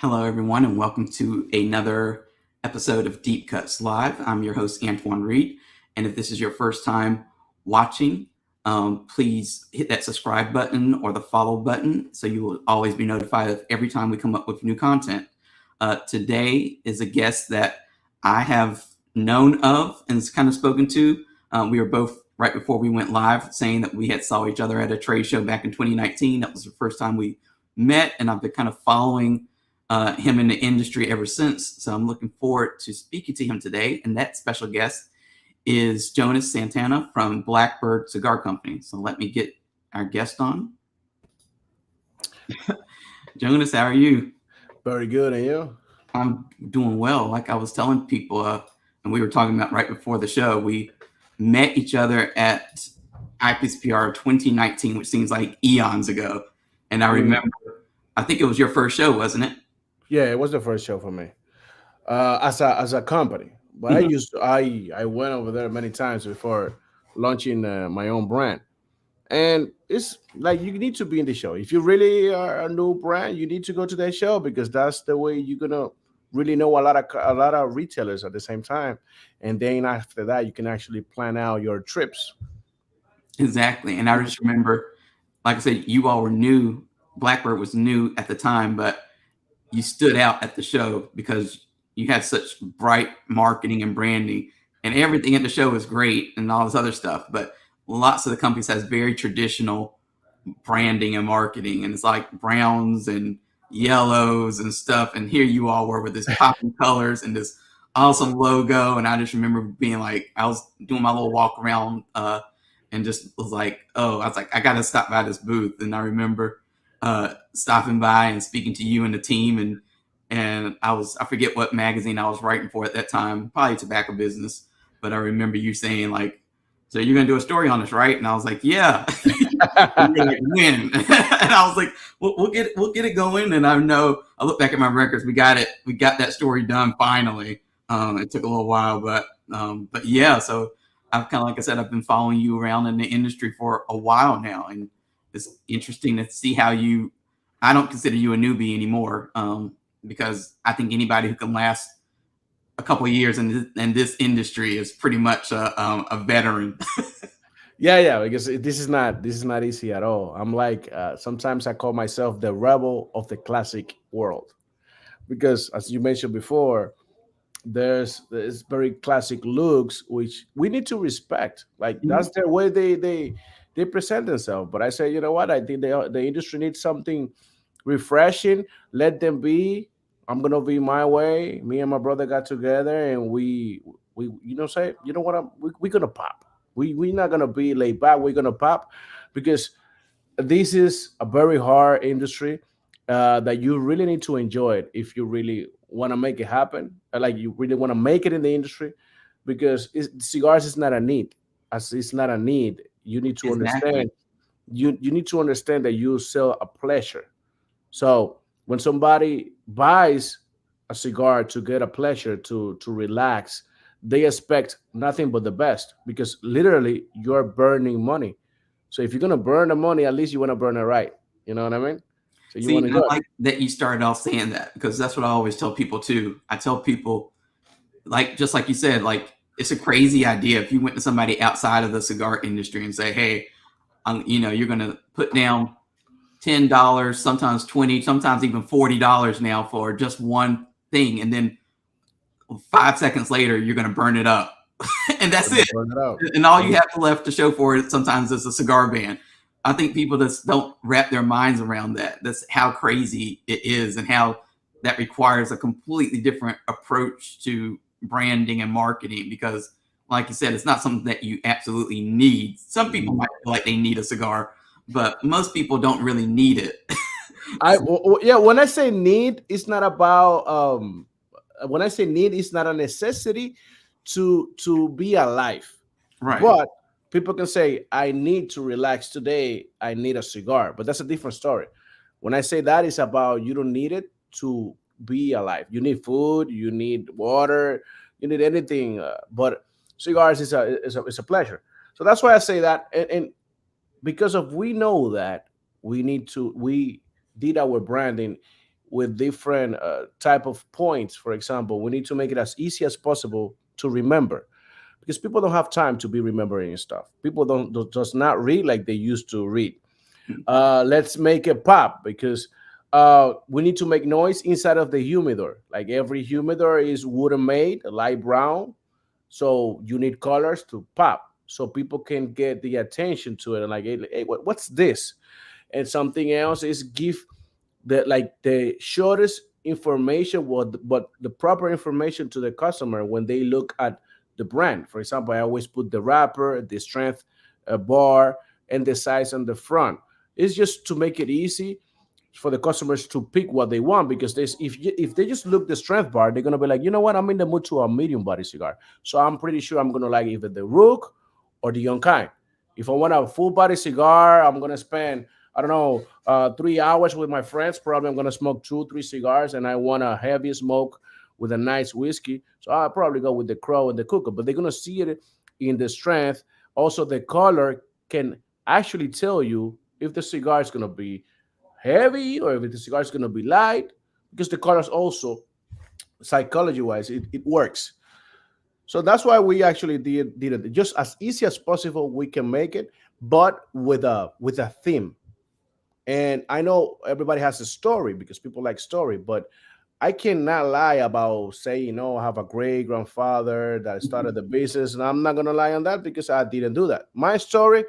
Hello, everyone, and welcome to another episode of Deep Cuts Live. I'm your host, Antoine Reed. And if this is your first time watching, please hit that subscribe button or the follow button so you will always be notified of every time we come up with new content. Today is a guest that I have known of and kind of spoken to. We were both right before we went live saying that we had saw each other at a trade show back in 2019. That was the first time we met, and I've been kind of following him in the industry ever since. So I'm looking forward to speaking to him today. And that special guest is Jonas Santana from Blackbird Cigar Company. So let me get our guest on. Jonas, how are you? Very good, and you? I'm doing well. Like I was telling people, and we were talking about right before the show, we met each other at IPSPR 2019, which seems like eons ago. And I remember, I think it was your first show, wasn't it? Yeah, it was the first show for me, as a company. But I went over there many times before launching my own brand, and it's like you need to be in the show. If you really are a new brand, you need to go to that show because that's the way you're gonna really know a lot of retailers at the same time, and then after that you can actually plan out your trips. Exactly. And I just remember, like I said, you all were new. Blackbird was new at the time, but you stood out at the show because you had such bright marketing and branding, and everything at the show was great and all this other stuff. But lots of the companies has very traditional branding and marketing, and it's like browns and yellows and stuff. And here you all were with this popping colors and this awesome logo. And I just remember being like, I was doing my little walk around and just was like, oh, I was like, I got to stop by this booth. And I remember stopping by and speaking to you and the team, and I forget what magazine I was writing for at that time, probably Tobacco Business, but I remember you saying like, so you're gonna do a story on this, right? And I was like, yeah. And you're like, when? And I was like, we'll get it going. And I know I look back at my records, we got that story done finally. It took a little while, but yeah. So I've kind of, like I said, I've been following you around in the industry for a while now, and it's interesting to see how you. I don't consider you a newbie anymore, because I think anybody who can last a couple of years in this industry is pretty much a veteran. Yeah, because this is not easy at all. I'm like sometimes I call myself the rebel of the classic world because, as you mentioned before, there's very classic looks which we need to respect. Like that's the way they present themselves. But I say, you know what? I think the industry needs something refreshing. Let them be. I'm gonna be my way. Me and my brother got together and we say, you know what? We're gonna pop. We're not gonna be laid back. We're gonna pop because this is a very hard industry that you really need to enjoy it if you really want to make it happen. Like you really want to make it in the industry because cigars is not a need. As it's not a need, you need to Exactly. understand. You need to understand that you sell a pleasure. So when somebody buys a cigar to get a pleasure to relax, they expect nothing but the best because literally you're burning money. So if you're gonna burn the money, at least you want to burn it right. You know what I mean? So you See, want to and I enjoy it. like that you started off saying that because that's what I always tell people too. I tell people, like, just like you said, like, it's a crazy idea if you went to somebody outside of the cigar industry and say, hey, you're going to put down $10, sometimes 20, sometimes even $40 now for just one thing. And then 5 seconds later, you're going to burn it up. And that's it. Burn it out. And all you have left to show for it sometimes is a cigar band. I think people just don't wrap their minds around that. That's how crazy it is and how that requires a completely different approach to branding and marketing because, like you said, it's not something that you absolutely need. Some people might feel like they need a cigar, but most people don't really need it. Yeah. When I say need, it's not about when I say need, it's not a necessity to be alive. Right. But people can say, I need to relax today. I need a cigar. But that's a different story. When I say that, it's about you don't need it to be alive. You need food, you need water, you need anything. But cigars is a pleasure. So that's why I say that. And because of we know that we did our branding with different type of points. For example, we need to make it as easy as possible to remember, because people don't have time to be remembering stuff. People don't does not read like they used to read. Let's make it pop, because we need to make noise inside of the humidor. Like every humidor is wooden made, light brown, so you need colors to pop, so people can get the attention to it and like, hey, what's this? And something else is give the shortest information, but the proper information to the customer when they look at the brand. For example, I always put the wrapper, the strength bar, and the size on the front. It's just to make it easy for the customers to pick what they want, because if they just look the strength bar, they're gonna be like, you know what, I'm in the mood to a medium body cigar, so I'm pretty sure I'm gonna like either the Rook or the Young Kind. If I want a full body cigar, I'm gonna spend, I don't know, 3 hours with my friends. Probably I'm gonna smoke 2 3 cigars, and I want a heavy smoke with a nice whiskey, so I'll probably go with the Crow and the Cooker. But they're gonna see it in the strength. Also, the color can actually tell you if the cigar is gonna be heavy or if the cigar is going to be light, because the colors also, psychology wise, it works. So that's why we actually did it just as easy as possible. We can make it, but with a theme. And I know everybody has a story, because people like story, but I cannot lie about saying, no, I have a great grandfather that started the business, and I'm not gonna lie on that, because I didn't do that. My story,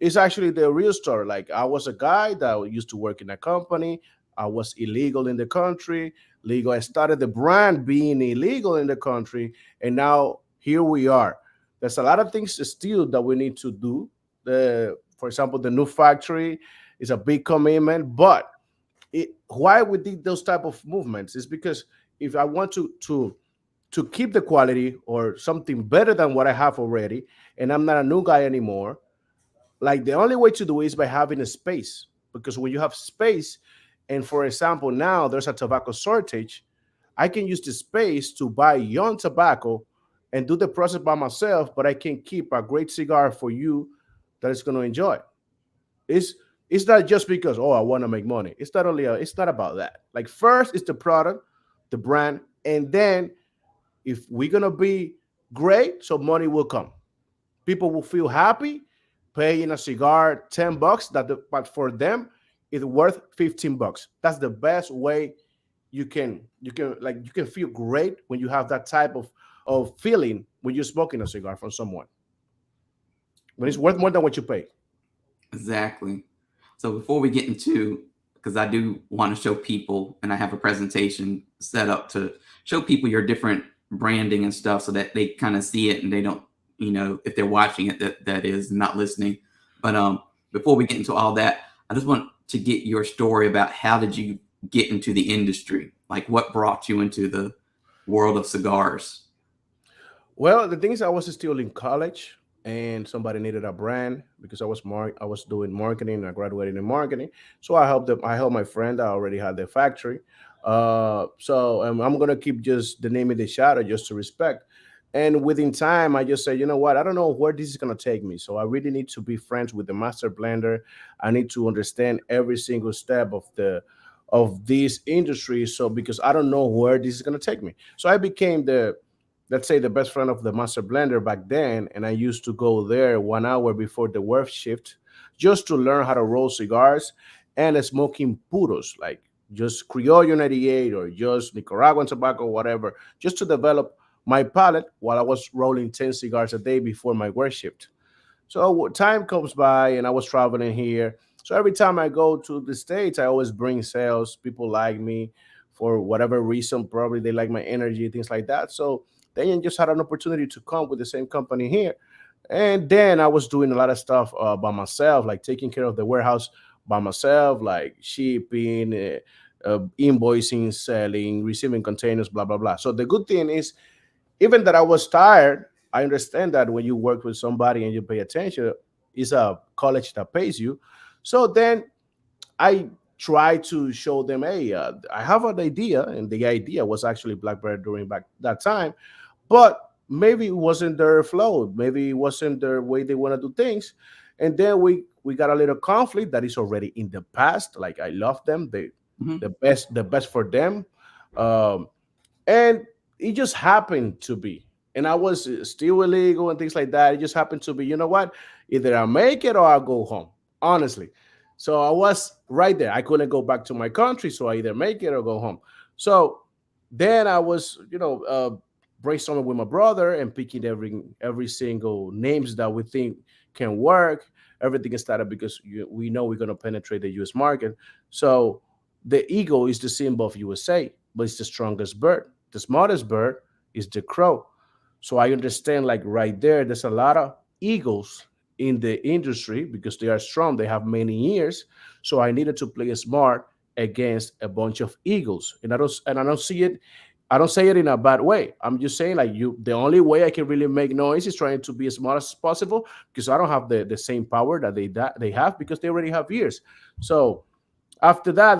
it's actually the real story. Like, I was a guy that used to work in a company. I was illegal in the country. Legal. I started the brand being illegal in the country, and now here we are. There's a lot of things still that we need to do. For example, the new factory is a big commitment, but why we did those type of movements is because if I want to keep the quality or something better than what I have already, and I'm not a new guy anymore, like the only way to do it is by having a space, because when you have space, and for example now there's a tobacco shortage, I can use the space to buy young tobacco and do the process by myself, but I can keep a great cigar for you that is going to enjoy. It's not just because, oh, I want to make money. It's not about that. Like, first it's the product, the brand, and then if we're going to be great, so money will come. People will feel happy paying a cigar $10, but for them it's worth $15. That's the best way you can feel great when you have that type of feeling when you're smoking a cigar from someone, when it's worth more than what you pay. Exactly. So before we get into, because I do want to show people, and I have a presentation set up to show people your different branding and stuff, so that they kind of see it and they don't, if they're watching it, that is not listening. But before we get into all that, I just want to get your story about how did you get into the industry? Like, what brought you into the world of cigars? Well, the thing is, I was still in college, and somebody needed a brand, because I was doing marketing. I graduated in marketing, so I helped them. I helped my friend that already had the factory. So I'm gonna keep just the name in the shadow just to respect. And within time, I just said, you know what? I don't know where this is gonna take me. So I really need to be friends with the master blender. I need to understand every single step of this industry. So because I don't know where this is gonna take me, so I became the, let's say, the best friend of the master blender back then, and I used to go there 1 hour before the work shift just to learn how to roll cigars and smoking puros, like just Criollo 98 or just Nicaraguan tobacco, whatever, just to develop my palate while I was rolling 10 cigars a day before my work shift. So time comes by, and I was traveling here. So every time I go to the States, I always bring sales. People like me for whatever reason. Probably they like my energy, things like that. So then I just had an opportunity to come with the same company here. And then I was doing a lot of stuff by myself, like taking care of the warehouse by myself, like shipping, invoicing, selling, receiving containers, blah, blah, blah. So the good thing is, even that I was tired, I understand that when you work with somebody and you pay attention, it's a college that pays you. So then I try to show them, hey, I have an idea, and the idea was actually Blackbird during back that time, but maybe it wasn't their flow, maybe it wasn't their way they want to do things, and then we got a little conflict that is already in the past. Like, I love them, Hmm. the best for them. Um, and it just happened to be, and I was still illegal and things like that. It just happened to be, you know what, either I make it or I'll go home, honestly. So I was right there. I couldn't go back to my country, so I either make it or go home. So then I was, brainstorming with my brother and picking every single names that we think can work. Everything is started because we know we're going to penetrate the US market. So the eagle is the symbol of USA, but it's the strongest bird. The smartest bird is the crow. So I understand, like, right there's a lot of eagles in the industry because they are strong. They have many ears. So I needed to play smart against a bunch of eagles, and I don't see it. I don't say it in a bad way. I'm just saying, like, you. The only way I can really make noise is trying to be as smart as possible because I don't have the same power that they have because they already have ears. So after that,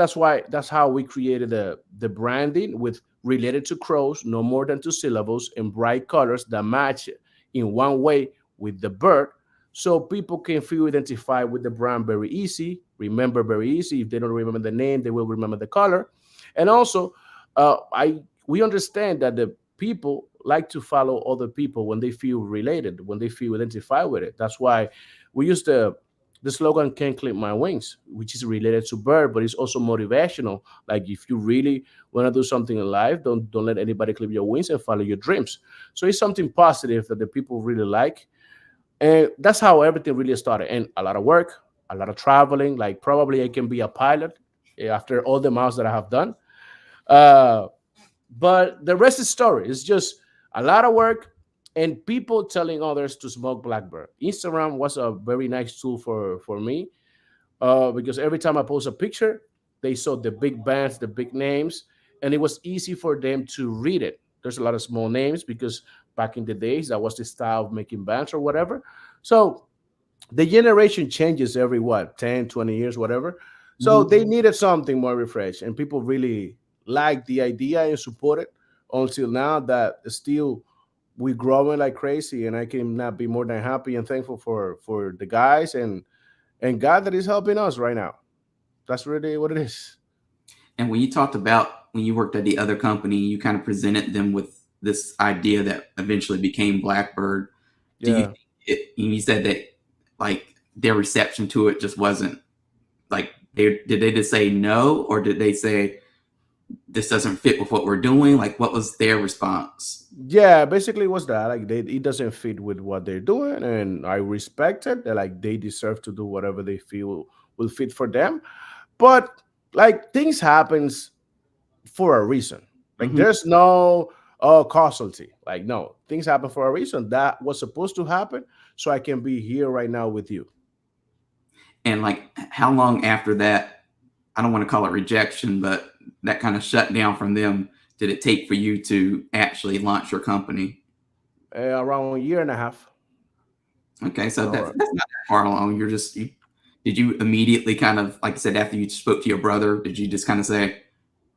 that's how we created the branding with related to crows, no more than two syllables, and bright colors that match in one way with the bird, so people can feel identified with the brand very easy, remember very easy. If they don't remember the name, they will remember the color. And also, I we understand that the people like to follow other people when they feel related, when they feel identified with it. That's why we use the slogan "Can't clip my wings," which is related to bird, but it's also motivational. Like, if you really want to do something in life, don't let anybody clip your wings and follow your dreams. So it's something positive that the people really like, and that's how everything really started. And a lot of work, a lot of traveling. Like, probably I can be a pilot after all the miles that I have done. Uh, but the rest is story. It's just a lot of work and people telling others to smoke Blackbird. Instagram was a very nice tool for me, because every time I post a picture, they saw the big bands, the big names, and it was easy for them to read it. There's a lot of small names because back in the days, that was the style of making bands or whatever. So the generation changes every what, 10, 20 years, whatever. So Hmm. they needed something more refreshed, and people really liked the idea and support it until now that still we growing like crazy, and I cannot be more than happy and thankful for the guys and God that is helping us right now. That's really what it is. And when you talked about when you worked at the other company, you kind of presented them with this idea that eventually became Blackbird. Do you Yeah. think you said that like their reception to it just wasn't like did they just say no, or did they say this doesn't fit with what we're doing? Like, what was their response? Yeah, basically it was that. Like, it doesn't fit with what they're doing, and I respect it. That, like, they deserve to do whatever they feel will fit for them. But, like, things happens for a reason. Like, Hmm. there's no causality. Like, no, things happen for a reason. That was supposed to happen, so I can be here right now with you. And like, how long after that? I don't want to call it rejection, but that kind of shut down from them. Did it take for you to actually launch your company? Around a year and a half. Okay, so All that's right. that's not that far along. Did you immediately kind of like I said after you spoke to your brother? Did you just kind of say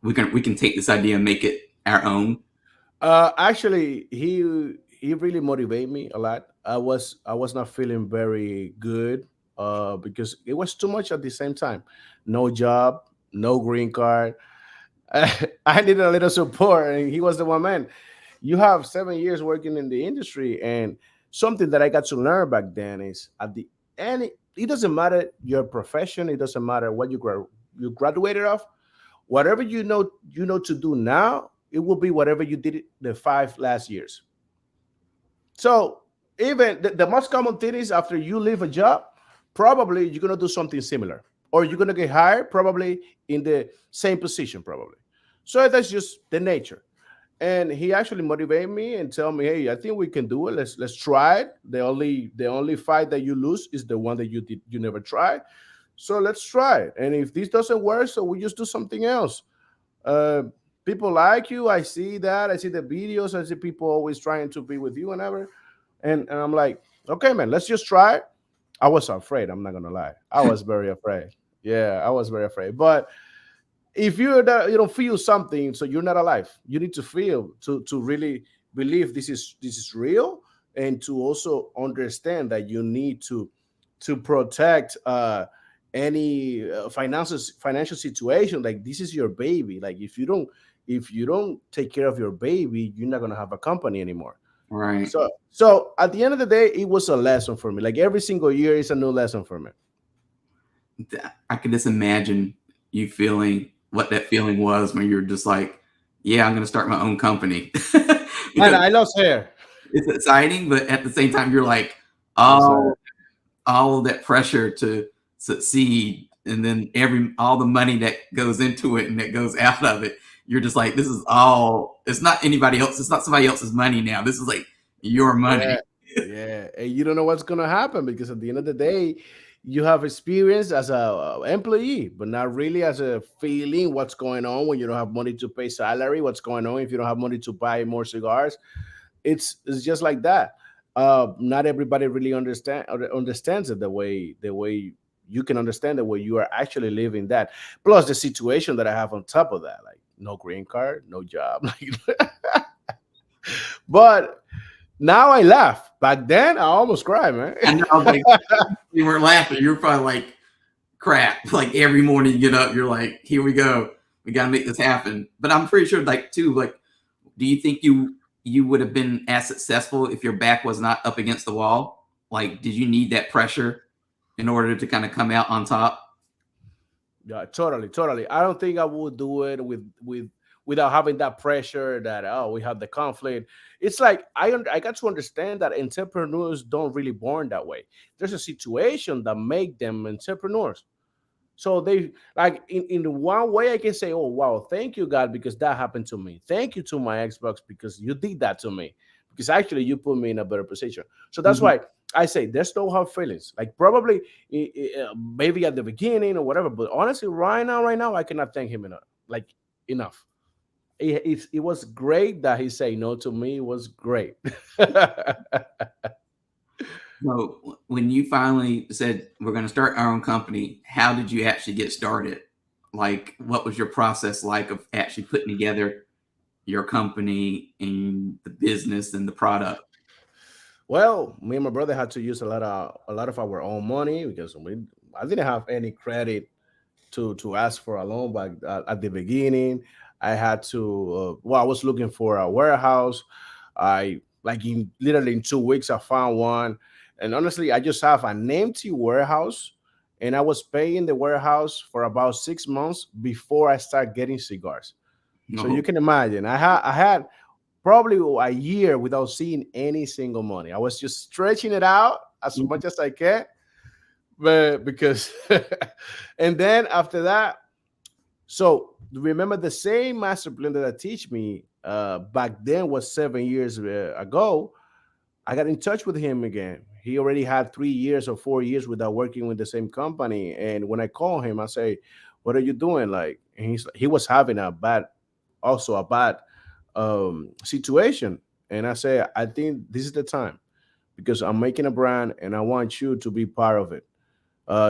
we can take this idea and make it our own? Actually, he really motivated me a lot. I was not feeling very good, because it was too much at the same time. No job, no green card. I needed a little support, and he was the one man. You have 7 years working in the industry, and something that I got to learn back then is at the end, it doesn't matter your profession, it doesn't matter what you graduated of. Whatever you know to do now, it will be whatever you did the 5 last years. So even the most common thing is after you leave a job, probably you're gonna do something similar, or you're gonna get hired probably in the same position, probably. So that's just the nature. And he actually motivated me and tell me, "Hey, I think we can do it. Let's try it. The only fight that you lose is the one that you never tried. So let's try it. And if this doesn't work, so we just do something else." uh, People like you. I see that. I see the videos. I see people always trying to be with you and ever. And I'm like, okay, man, let's just try it. I was afraid. I'm not gonna lie. I was very afraid. Yeah, I was very afraid. But if you don't feel something, so you're not alive. You need to feel to really believe this is real, and to also understand that you need to protect. any financial situation. Like, this is your baby. Like, if you don't take care of your baby, you're not gonna have a company anymore. Right. So at the end of the day, it was a lesson for me. Like, every single year is a new lesson for me. I could just imagine you feeling what that feeling was when you're just like, yeah, I'm going to start my own company. And Because I lost hair. it's exciting, but at the same time, you're like, That's right. all all of that pressure to succeed, and then all the money that goes into it and that goes out of it. You're just like, this is all. It's not anybody else. It's not somebody else's money now. This is like your Yeah, money. yeah, and you don't know what's gonna happen, because at the end of the day, you have experience as a employee, but not really as a feeling what's going on when you don't have money to pay salary. What's going on if you don't have money to buy more cigars? It's just like that. Not everybody really understands it the way you can understand it, where you are actually living that. Plus the situation that I have on top of that, like no green card, no job. But now I laugh. Back then, I almost cried, man. And I was like, you weren't laughing. You're probably like, crap. Like every morning you get up, you're like, here we go. We got to make this happen. But I'm pretty sure, like, too, like, do you think you would have been as successful if your back was not up against the wall? Like, did you need that pressure in order to kind of come out on top? Yeah, totally, totally. I don't think I would do it without having that pressure that, oh, we have the conflict. It's like I got to understand that entrepreneurs don't really born that way. There's a situation that make them entrepreneurs. So they, like, in one way I can say, oh wow, thank you God, because that happened to me. Thank you to my Xbox, because you did that to me. Because actually you put me in a better position. So that's Mhm. why I say there's no hard feelings. Like, probably maybe at the beginning or whatever. But honestly, right now, I cannot thank him enough. Like, enough. It was great that he said no to me. It was great. So when you finally said we're going to start our own company, how did you actually get started? Like, what was your process like of actually putting together your company and the business and the product? Well, me and my brother had to use a lot of our own money, because I didn't have any credit to ask for a loan back at the beginning. I had to, I was looking for a warehouse. I like in literally in 2 weeks I found one, and honestly, I just have an empty warehouse, and I was paying the warehouse for about 6 months before I start getting cigars. So you No. can imagine, I had probably a year without seeing any single money. I was just stretching it out as much as I can, but because, and then after that, so remember, the same master blender that teach me back then was 7 years ago. I got in touch with him again. He already had 3 years or 4 years without working with the same company. And when I call him, I say, "What are you doing?" Like, and he was having also a bad situation. And I say, "I think this is the time, because I'm making a brand and I want you to be part of it.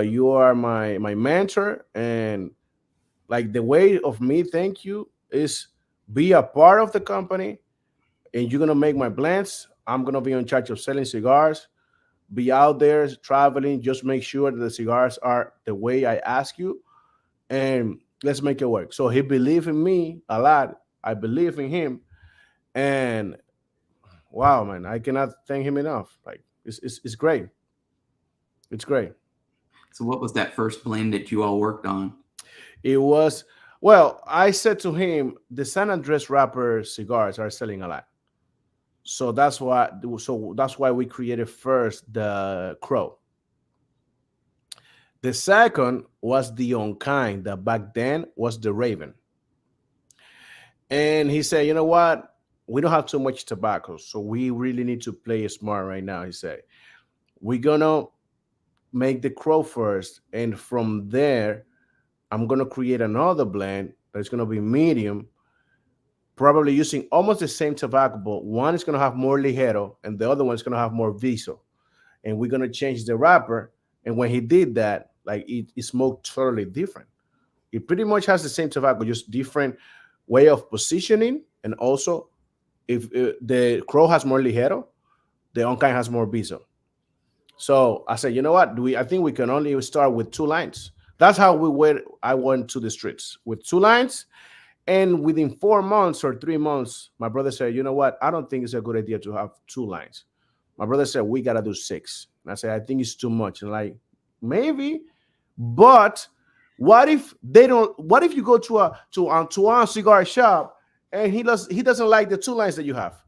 You are my mentor, and like, the way of me thank you is be a part of the company, and you're gonna make my blends. I'm gonna be in charge of selling cigars. Be out there traveling. Just make sure that the cigars are the way I ask you, and let's make it work." So he believed in me a lot. I believe in him, and wow, man, I cannot thank him enough. Like, it's great. It's great. So what was that first blend that you all worked on? It was, well, I said to him, the San Andres wrapper cigars are selling a lot. So that's why we created first the Crow. The second was the Unkind, that back then was the Raven. And he said, you know what? We don't have too much tobacco, so we really need to play smart right now. He said, we're gonna make the Crow first, and from there, I'm gonna create another blend that's gonna be medium, probably using almost the same tobacco, but one is gonna have more ligero and the other one is gonna have more viso. And we're gonna change the wrapper. And when he did that, like, it smoked totally different. It pretty much has the same tobacco, just different way of positioning. And also, if the Crow has more ligero, the Unkind has more viso. So I said, you know what? I think we can only start with two lines. That's how we went. I went to the streets with two lines. And within 4 months or 3 months, my brother said, you know what? I don't think it's a good idea to have two lines. My brother said, we got to do six. And I said, I think it's too much. And like, maybe, but what if you go to a cigar shop and he doesn't like the two lines that you have?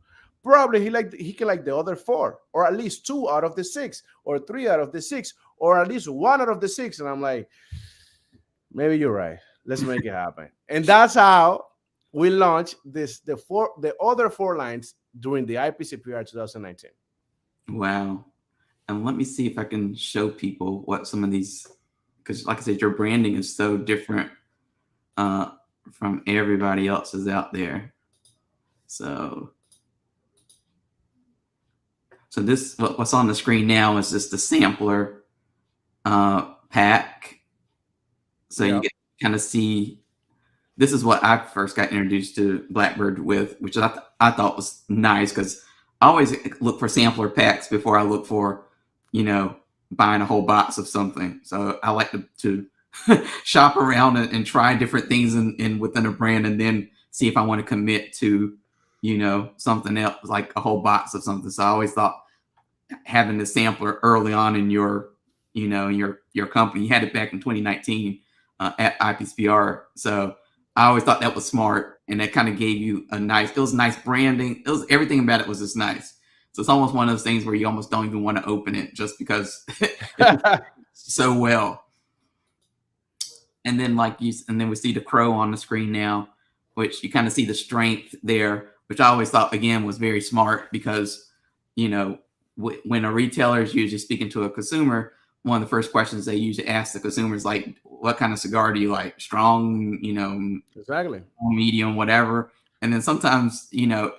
Probably he can like the other four, or at least two out of the six, or three out of the six, or at least one out of the six. And I'm like, maybe you're right. Let's make it happen. And that's how we launched the other four lines during the IPCPR 2019. Wow. And let me see if I can show people what some of these, because like I said, your branding is so different uh, from everybody else's out there. So, so this what's on the screen now is just the sampler pack. So you Yeah. get kind of see. This is what I first got introduced to Blackbird with, which I thought was nice because I always look for sampler packs before I look for, you know, buying a whole box of something. So I like to shop around and try different things in within a brand, and then see if I want to commit to, you know, something else, like a whole box of something. So I always thought having the sampler early on in your, you know, your company. You had it back in 2019 at IPCPR. So I always thought that was smart, and that kind of gave you a nice. It was nice branding. It was everything about it was just nice. So it's almost one of those things where you almost don't even want to open it just because it's so well. And then and then we see the crow on the screen now, which you kind of see the strength there, which I always thought again was very smart because, you know, when a retailer is usually speaking to a consumer, one of the first questions they usually ask the consumer is like, what kind of cigar do you like? Strong, you know, Exactly. medium, whatever. And then sometimes, you know,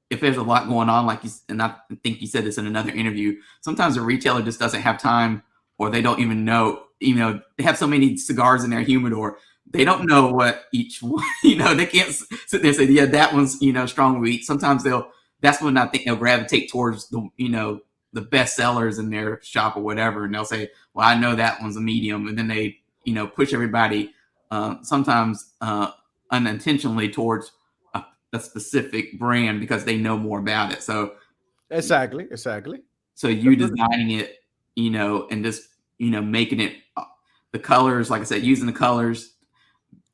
if there's a lot going on, like you, and I think you said this in another interview, sometimes a retailer just doesn't have time, or they don't even know, you know, they have so many cigars in their humidor. They don't know what each one, you know, they can't sit there and say, yeah, that one's, you know, strong wheat. Sometimes that's when I think they'll gravitate towards the, you know, the best sellers in their shop or whatever. And they'll say, well, I know that one's a medium. And then they, you know, push everybody sometimes unintentionally towards a specific brand because they know more about it. So, Exactly. Exactly. so you designing it, you know, and just, you know, making it the colors, like I said, using the colors,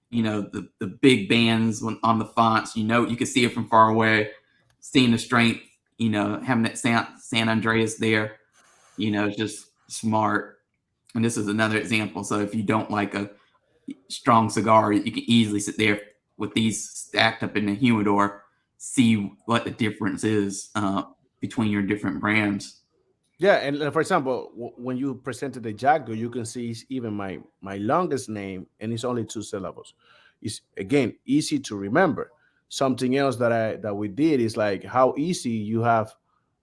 you know, the big bands on the fonts, you know, you can see it from far away, seeing the strength, you know, having that San Andreas there, you know, it's just smart. And this is another example. So if you don't like a strong cigar, you can easily sit there with these stacked up in the humidor, see what the difference is between your different brands. Yeah, and for example, when you presented the Jackdo, you can see even my longest name, and it's only two syllables. It's again easy to remember. Something else that we did is like how easy you have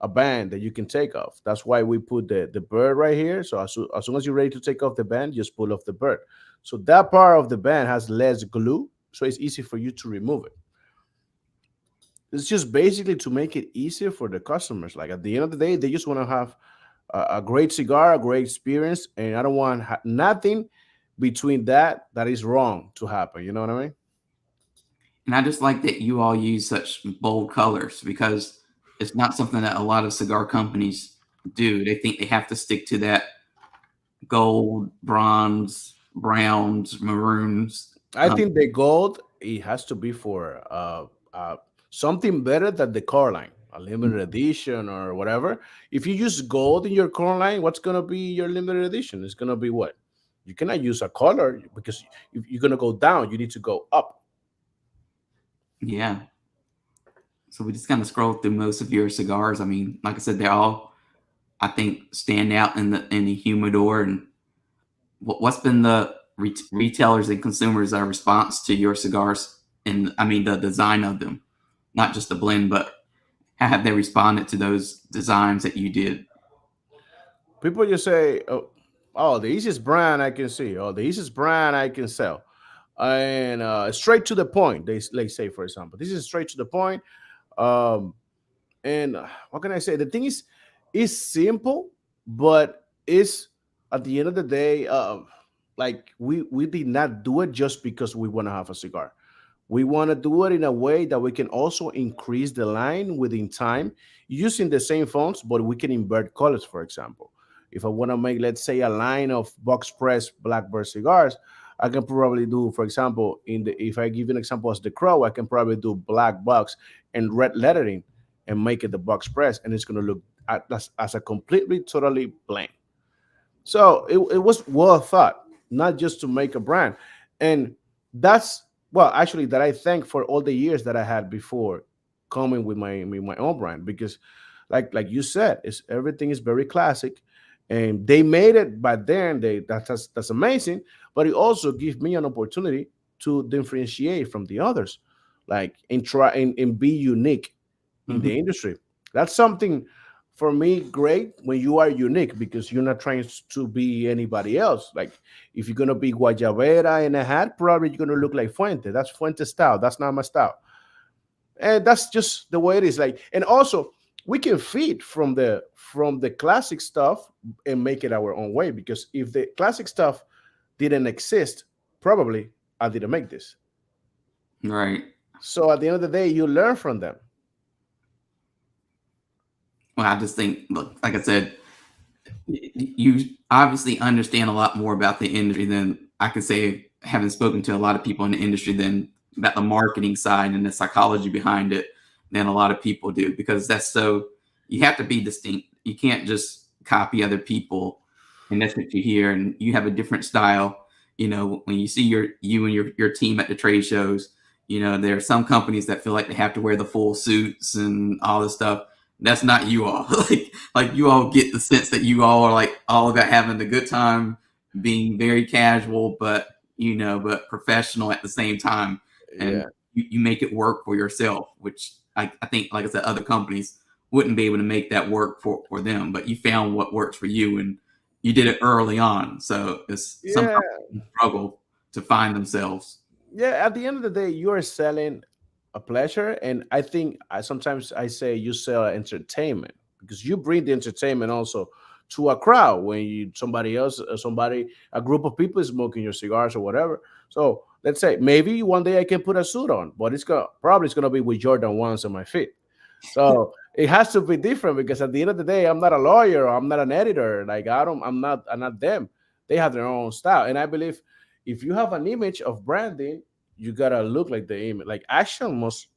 a band that you can take off. That's why we put the bird right here. So as soon as you're ready to take off the band, just pull off the bird. So that part of the band has less glue, so it's easy for you to remove it. It's just basically to make it easier for the customers. Like at the end of the day, they just want to have a great cigar, a great experience, and I don't want nothing between that is wrong to happen. You know what I mean? And I just like that you all use such bold colors because it's not something that a lot of cigar companies do. They think they have to stick to that gold, bronze, browns, maroons. I think the gold it has to be for something better than the core line, a limited edition or whatever. If you use gold in your core line, what's gonna be your limited edition? It's gonna be what? You cannot use a color because if you're gonna go down, you need to go up. Yeah. So we just kind of scroll through most of your cigars. I mean, like I said, they all I think stand out in the humidor. And what's been the retailers and consumers' response to your cigars? And I mean the design of them, not just the blend, but how have they responded to those designs that you did? People just say, "Oh, the easiest brand I can see, or the easiest brand I can sell," and straight to the point. They say, for example, this is straight to the point. Um, and what can I say? The thing is, it's simple, but is at the end of the day, like we did not do it just because we want to have a cigar. We want to do it in a way that we can also increase the line within time using the same fonts, but we can invert colors, for example. If I want to make, let's say, a line of box press Blackbird cigars, I can probably do, for example, if I give you an example as the crow, I can probably do black box and red lettering and make it the box press, and it's going to look as a completely, totally blank. So it was well thought, not just to make a brand. And that's, well, actually, that I thank for all the years that I had before coming with my own brand, because like you said, it's everything is very classic, and they made it by then. That's amazing, but it also gives me an opportunity to differentiate from the others, like and try and be unique in the Mhm. industry. That's something for me great when you are unique, because you're not trying to be anybody else. Like if you're gonna be Guayabera in a hat, probably you're gonna look like Fuente. That's Fuente style. That's not my style. And that's just the way it is. Like, and also we can feed from the classic stuff and make it our own way. Because if the classic stuff didn't exist, probably I didn't make this. Right. So at the end of the day, you learn from them. Well, I just think, look, like I said, you obviously understand a lot more about the industry than I can say, having spoken to a lot of people in the industry, than about the marketing side and the psychology behind it, than a lot of people do, because that's so, you have to be distinct. You can't just copy other people, and that's what you hear, and you have a different style. When you see you and your team at the trade shows, there are some companies that feel like they have to wear the full suits and all this stuff. That's not you all. Like you all get the sense that you all are like all about having a good time, being very casual, but professional at the same time, and Yeah. you make it work for yourself, which I think, like I said, other companies wouldn't be able to make that work for them, but you found what works for you, and you did it early on. So it's some Yeah. companies struggle to find themselves. Yeah, at the end of the day, you are selling a pleasure, and I think sometimes I say you sell entertainment, because you bring the entertainment also to a crowd when somebody else, a group of people is smoking your cigars or whatever. So let's say maybe one day I can put a suit on, but it's gonna be with Jordan ones on my feet. So it has to be different, because at the end of the day, I'm not a lawyer, or I'm not an editor. Like I'm not them. They have their own style, and I believe if you have an image of branding, you gotta look like the image. Like action must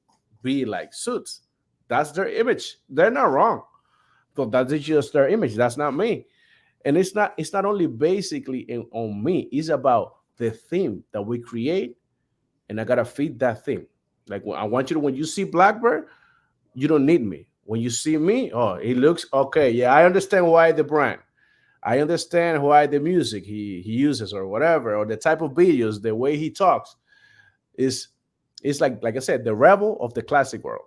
be like suits. That's their image. They're not wrong. So that's just their image. That's not me. And it's not only basically on me. It's about the theme that we create, and I gotta feed that theme. Like I want you to, when you see Blackbird, you don't need me. When you see me, oh, it looks okay. Yeah, I understand why the brand. I understand why the music he uses or whatever, or the type of videos, the way he talks is like I said, the rebel of the classic world.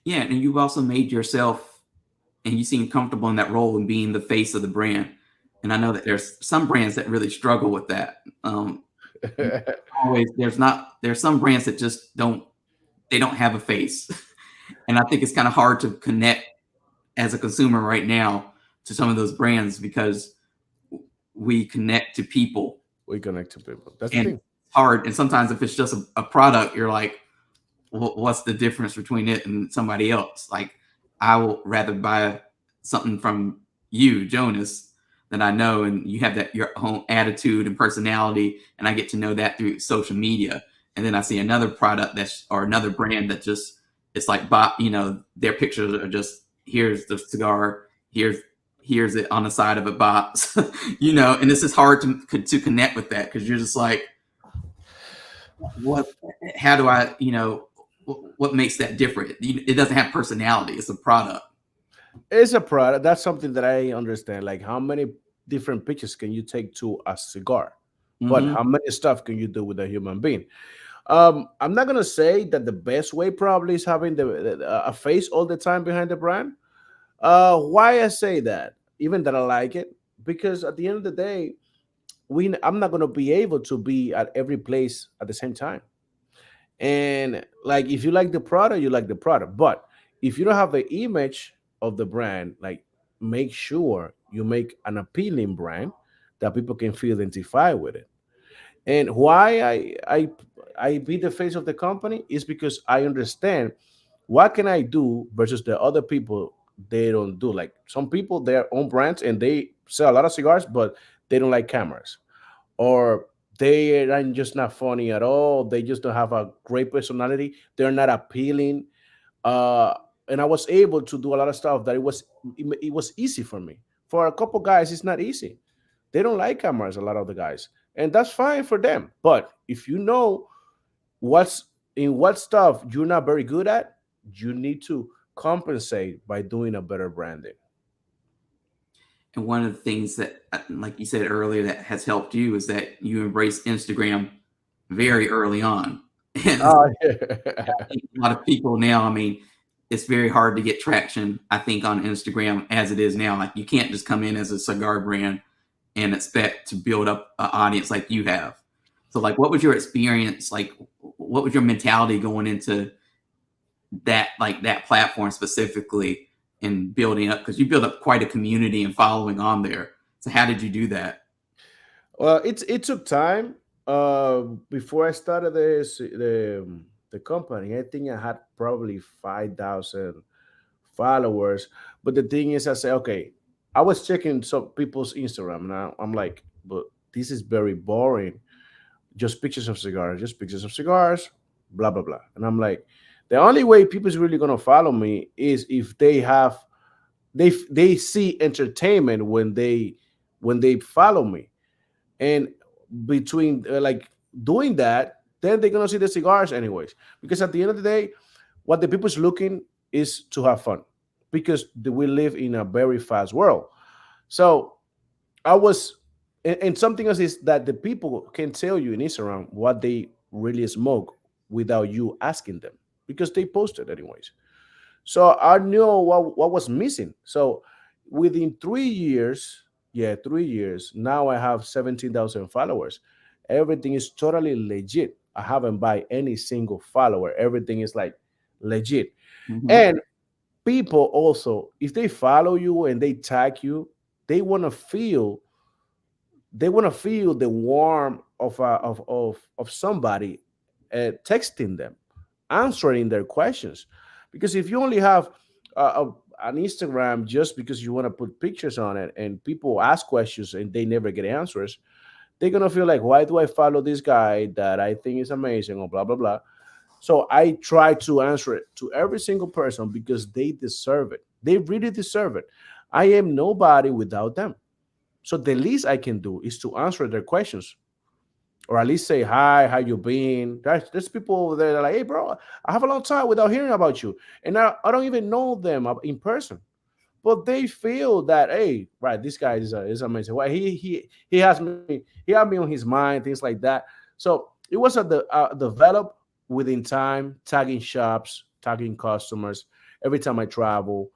Yeah, and you've also made yourself, and you seem comfortable in that role in being the face of the brand. And I know that there's some brands that really struggle with that. You always there's some brands that just don't have a face, and I think it's kind of hard to connect as a consumer right now to some of those brands, because we connect to people, We connect to people. That's the and thing. it's hard. And sometimes if it's just a product, you're like, what's the difference between it and somebody else? Like, I will rather buy something from you, Jonas, that I know, and you have that your own attitude and personality, and I get to know that through social media. And then I see another product or another brand that just, it's like their pictures are just, here's the cigar, here's it on the side of a box, and this is hard to connect with that, because you're just like, what, how do I, what makes that different? It doesn't have personality. It's a product. It's a product. That's something that I understand. Like how many different pictures can you take to a cigar? But Hmm. how many stuff can you do with a human being? I'm not gonna say that the best way probably is having a face all the time behind the brand. Why I say that, even that I like it, because at the end of the day, I'm not gonna be able to be at every place at the same time. And like if you like the product, you like the product. But if you don't have the image of the brand, like make sure you make an appealing brand that people can feel identified with it. And why I be the face of the company is because I understand what can I do versus the other people they don't do. Like some people, their own brands and they sell a lot of cigars, but they don't like cameras, or they are just not funny at all. They just don't have a great personality. They're not appealing. Uh, and I was able to do a lot of stuff that it was easy for me. For a couple guys, it's not easy. They don't like cameras, a lot of the guys, and that's fine for them. But if you know what's in what stuff you're not very good at, you need to compensate by doing a better branding. And one of the things that, like you said earlier, that has helped you is that you embrace Instagram very early on. And Oh, I yeah. think a lot of people now, I mean, it's very hard to get traction, I think, on Instagram as it is now. Like you can't just come in as a cigar brand and expect to build up an audience like you have. So like what was your experience? Like what was your mentality going into that, like that platform specifically, and building up, because you build up quite a community and following on there. So how did you do that? Well, it took time. Before I started the company, I think I had probably 5,000 followers. But the thing is, I say, okay, I was checking some people's Instagram, and I'm like, but this is very boring. Just pictures of cigars, blah blah blah. And I'm like, the only way people's really gonna follow me is if they see entertainment when they follow me. And between like doing that, then they're gonna see the cigars anyways. Because at the end of the day, what the people's looking is to have fun, because we live in a very fast world. So I was, and something else is that the people can tell you in Instagram what they really smoke without you asking them, because they post it anyways. So I knew what was missing. So within 3 years, yeah, 3 years, now I have 17,000 followers. Everything is totally legit. I haven't buy any single follower. Everything is like legit. Mm-hmm. And people also, if they follow you and they tag you, they want to feel they want to feel the warmth of somebody texting them, answering their questions. Because if you only have an Instagram just because you want to put pictures on it and people ask questions and they never get answers, they're gonna feel like, why do I follow this guy that I think is amazing or blah blah blah. So I try to answer it to every single person because they deserve it. They really deserve it. I am nobody without them. So the least I can do is to answer their questions, or at least say hi, how you been. There's people over there that are like, hey, bro, I have a long time without hearing about you, and I don't even know them in person, but they feel that, hey, right, this guy is amazing. Well, he has me, he had me on his mind, things like that. So it was developed within time, tagging shops, tagging customers. Every time I travel,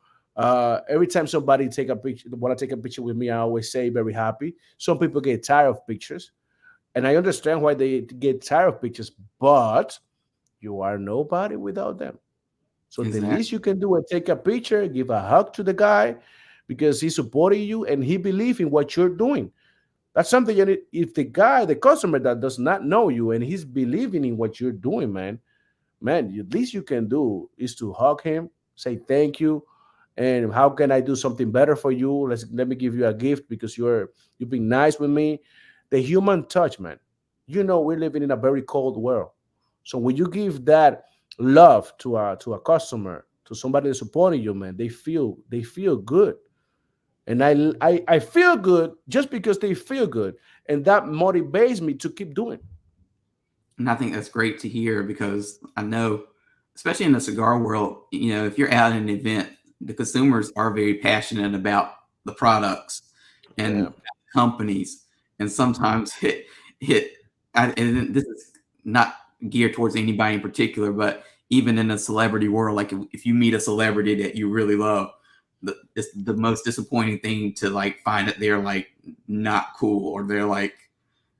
every time somebody take a picture, want to take a picture with me, I always say very happy. Some people get tired of pictures, and I understand why they get tired of pictures, but you are nobody without them. So the least Exactly. you can do is take a picture, give a hug to the guy because he's supporting you and he believes in what you're doing. That's something if the guy, the customer that does not know you and he's believing in what you're doing, man, the least you can do is to hug him, say thank you, and how can I do something better for you? Let me give you a gift because you've been nice with me. The human touch, man. You know we're living in a very cold world, so when you give that love to a customer, to somebody that's supporting you, man, they feel good, and I feel good just because they feel good, and that motivates me to keep doing. And I think that's great to hear, because I know, especially in the cigar world, if you're at an event, the consumers are very passionate about the products Yeah, and companies. And sometimes and this is not geared towards anybody in particular, but even in the celebrity world, like if you meet a celebrity that you really love, it's the most disappointing thing to like find that they're like not cool, or they're like,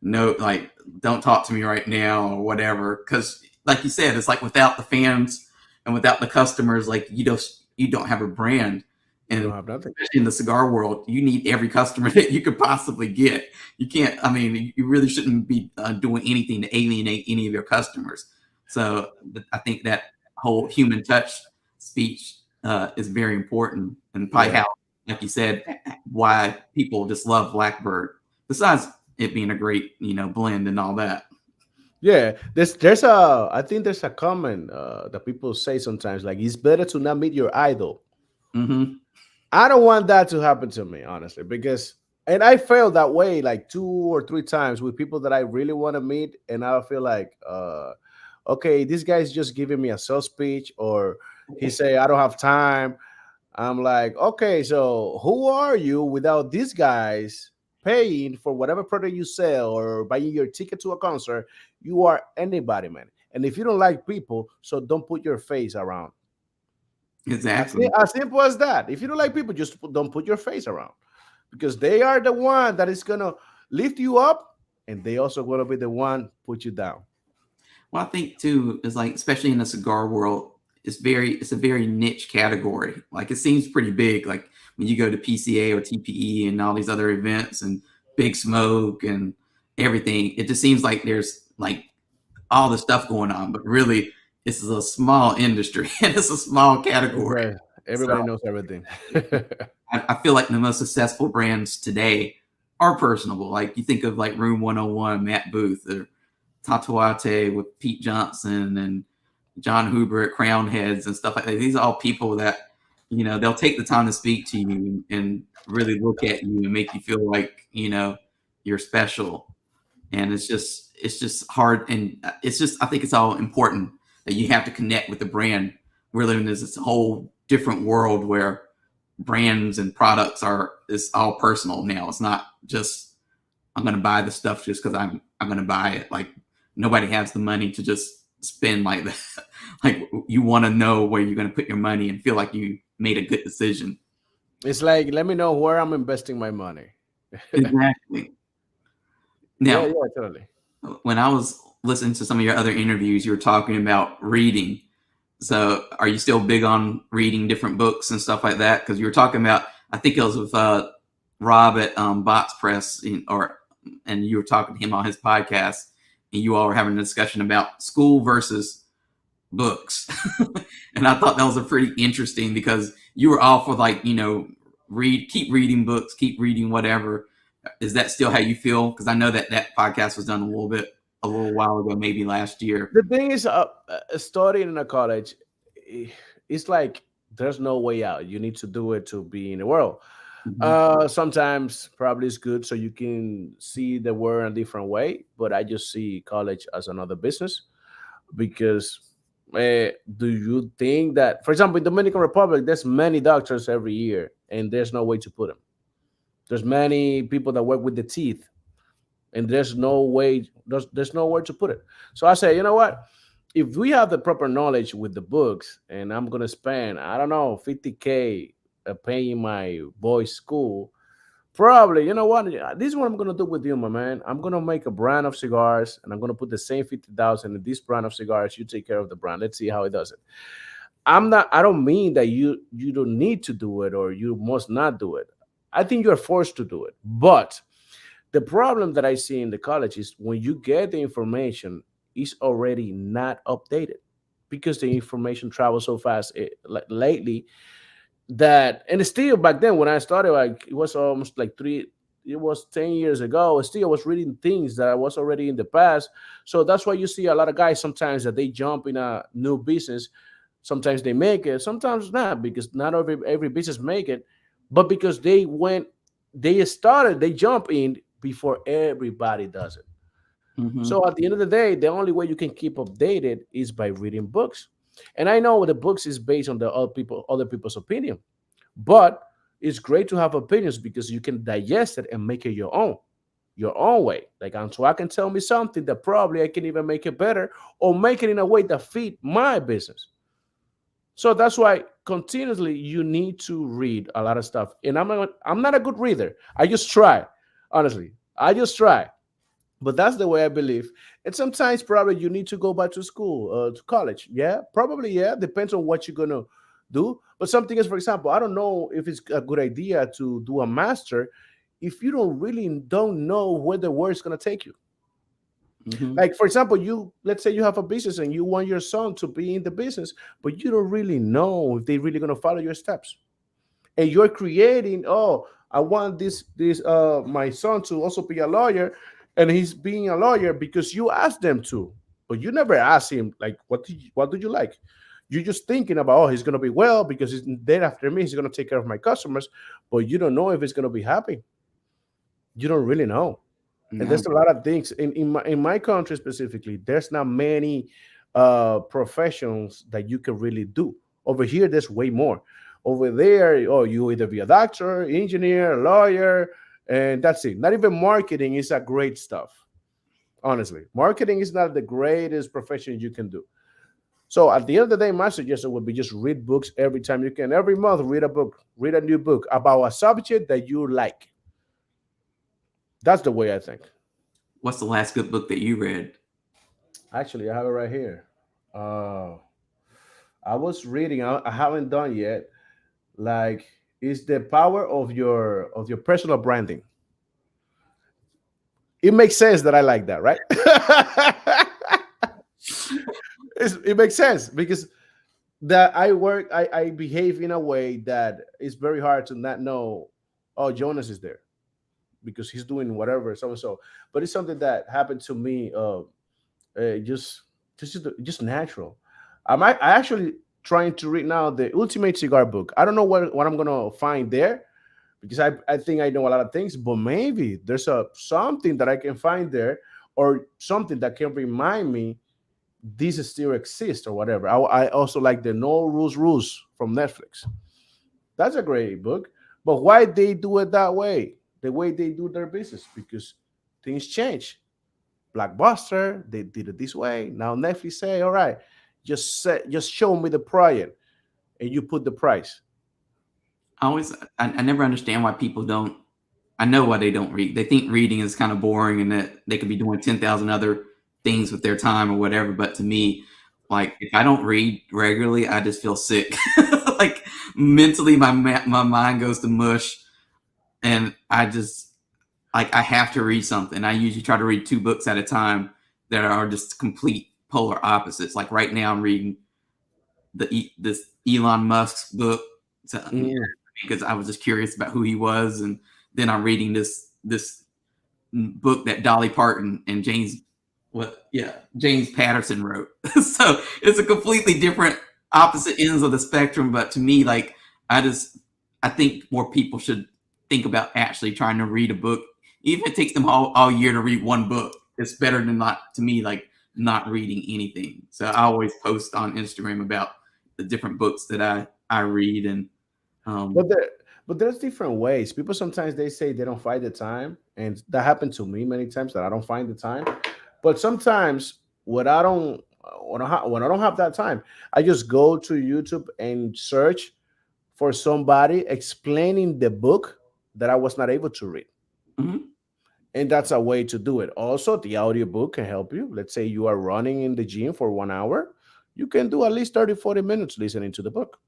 no, like, don't talk to me right now or whatever. Because like you said, it's like without the fans and without the customers, like you don't have a brand. You And don't have nothing. especially in the cigar world, you need every customer that you could possibly get. You can't, I mean, you really shouldn't be doing anything to alienate any of your customers. So I think that whole human touch speech is very important, and probably Yeah. how, like you said, why people just love Blackbird. Besides it being a great, blend and all that. Yeah, there's a I think there's a comment that people say sometimes, like it's better to not meet your idol. Hmm. I don't want that to happen to me, honestly, because and I failed that way like 2 or 3 times with people that I really want to meet, and I feel like, okay, this guy's just giving me a sales speech, or he say I don't have time. I'm like, okay, so who are you without these guys paying for whatever product you sell or buying your ticket to a concert? You are anybody, man. And if you don't like people, so don't put your face around. Exactly. As simple as that. If you don't like people, just don't put your face around, because they are the one that is gonna lift you up, and they also gonna be the one put you down. Well, I think too is like, especially in the cigar world, it's a very niche category. Like it seems pretty big. Like when you go to PCA or TPE and all these other events and Big Smoke and everything, it just seems like there's like all the stuff going on, but really it's a small industry and it's a small It's category. like So everybody knows everything. I feel like the most successful brands today are personable. Like you think of like Room 101, Matt Booth, or Tatuate with Pete Johnson and John Huber at Crown Heads and stuff like that. These are all people that, they'll take the time to speak to you and really look at you and make you feel like, you're special. And it's just hard. And it's just, I think it's all important that you have to connect with the brand. We're living in this whole different world where brands and products it's all personal now. It's not just I'm going to buy the stuff just because I'm going to buy it. Like nobody has the money to just spend like that. Like you want to know where you're going to put your money and feel like you made a good decision. It's like, let me know where I'm investing my money. Exactly. Yeah, Now, yeah, totally. when I was listening to some of your other interviews, you were talking about reading. So, are you still big on reading different books and stuff like that? Because you were talking about, I think it was with Rob at Box Press, and you were talking to him on his podcast, and you all were having a discussion about school versus books, and I thought that was a pretty interesting because you were all for like keep reading books, keep reading whatever. Is that still how you feel? Because I know that podcast was done a little while ago, maybe last year. The thing is, studying in a college, eh, it's like there's no way out. You need to do it to be in the world. Hmm. Sometimes probably it's good so you can see the world in a different way, but I just see college as another business because do you think that, for example, in Dominican Republic, there's many doctors every year and there's no way to put them. There's many people that work with the teeth and there's nowhere to put it. So I say, you know what? If we have the proper knowledge with the books, and I'm gonna spend, I don't know, 50K paying my boy's school, probably, you know what? This is what I'm gonna do with you, my man. I'm gonna make a brand of cigars, and I'm gonna put the same 50,000 in this brand of cigars. You take care of the brand. Let's see how it does it. I'm not. I don't mean that you don't need to do it or you must not do it. I think you're forced to do it, but the problem that I see in the college is when you get the information, it's already not updated because the information travels so fast lately that, and still back then when I started, like it was almost like it was 10 years ago. Still, I was reading things that I was already in the past. So that's why you see a lot of guys sometimes that they jump in a new business. Sometimes they make it, sometimes not, because not every business make it, but because they jump in before everybody does it. Hmm. So at the end of the day, the only way you can keep updated is by reading books. And I know the books is based on the other people's opinion, but it's great to have opinions because you can digest it and make it your own way. Like Antoine can tell me something that probably I can even make it better or make it in a way that fit my business. So that's why continuously you need to read a lot of stuff. And I'm not a good reader. I just try. Honestly, I just try. But that's the way I believe. And sometimes probably you need to go back to school, to college. Yeah, probably. Yeah, depends on what you're gonna do. But something is, for example, I don't know if it's a good idea to do a master if you don't know where the word is going to take you. Hmm. Like, for example, you let's say you have a business and you want your son to be in the business, but you don't really know if they're really going to follow your steps. And you're creating, oh, I want this my son to also be a lawyer, and he's being a lawyer because you asked them to, but you never asked him like what do you like. You're just thinking about, oh, he's going to be well because he's then after me he's going to take care of my customers, but you don't know if he's going to be happy. You don't really know. And Yeah. there's a lot of things in my country specifically. There's not many professions that you can really do. Over here there's way more. Over there, oh, you either be a doctor, engineer, lawyer, and that's it. Not even marketing is a great stuff. Honestly, marketing is not the greatest profession you can do. So at the end of the day, my suggestion would be just read books every time you can. Every month, read a book, read a new book about a subject that you like. That's the way I think. What's the last good book that you read? Actually, I have it right here. Uh, I was reading. I haven't done yet. Like, it's the power of your personal branding. It makes sense that I like that, right? It makes sense because that I behave in a way that it's very hard to not know. Oh, Jonas is there because he's doing whatever so and so. But it's something that happened to me. Just just natural. I actually trying to read now the Ultimate Cigar book. I don't know what I'm gonna find there because I think I know a lot of things, but maybe there's a something that I can find there or something that can remind me this still exists or whatever. I also like the No Rules Rules from Netflix. That's a great book. But why they do it that way? The way they do their business because things change. Blockbuster, they did it this way. Now Netflix say, all right, just show me the project and you put the price. I always, I never understand why people don't. I know why they don't read. They think reading is kind of boring and that they could be doing 10,000 other things with their time or whatever. But to me, like if I don't read regularly, I just feel sick. Like mentally, my mind goes to mush, and I just like I have to read something. I usually try to read two books at a time that are just complete polar opposites. Like right now, I'm reading this Elon Musk's book to, Mm. because I was just curious about who he was, and then I'm reading this book that Dolly Parton and James Patterson wrote. So it's a completely different opposite ends of the spectrum. But to me, like I just I think more people should think about actually trying to read a book, even if it takes them all year to read one book. It's better than not to me like not reading anything. So I always post on Instagram about the different books that I read and um, But there, but there's different ways. People sometimes they say they don't find the time, and that happened to me many times that I don't find the time. But sometimes when I don't have that time, I just go to YouTube and search for somebody explaining the book that I was not able to read. mhm, And that's a way to do it. Also, the audiobook can help you. Let's say you are running in the gym for 1 hour. You can do at least 30, 40 minutes listening to the book.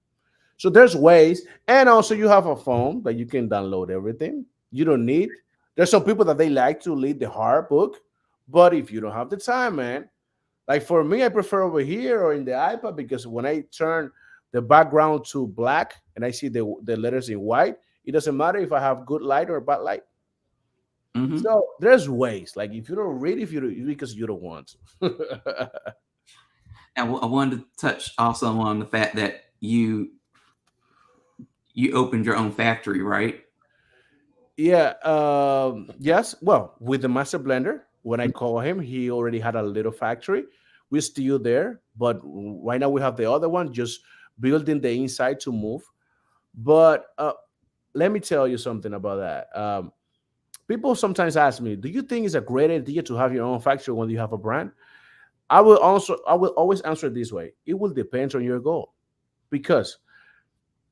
So there's ways. And also you have a phone that you can download everything. You don't need. There's some people that they like to read the hard book. But if you don't have the time, man, like for me, I prefer over here or in the iPad because when I turn the background to black and I see the letters in white, it doesn't matter if I have good light or bad light. mhm. So there's ways. Like if you don't read, if you don't, because you don't want to. And I wanted to touch also on the fact that you opened your own factory, right? Yeah. Yes. Well, with the master blender, when I call him, he already had a little factory. We're still there, but right now we have the other one just building the inside to move. But let me tell you something about that. People sometimes ask me, "Do you think it's a great idea to have your own factory when you have a brand?" I will always answer this way. It will depend on your goal because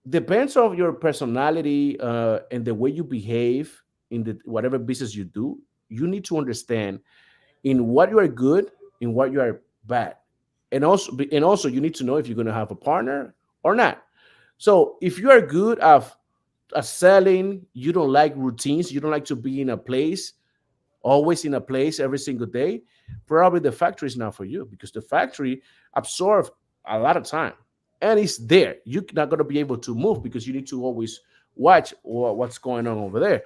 depends on your personality and the way you behave in the whatever business you do. You need to understand in what you are good, in what you are bad, and also you need to know if you're going to have a partner or not. So if you are good at selling, you don't like routines, you don't like to be in a place, always in a place every single day, probably the factory is not for you, because the factory absorbs a lot of time and it's there. You're not going to be able to move because you need to always watch what's going on over there.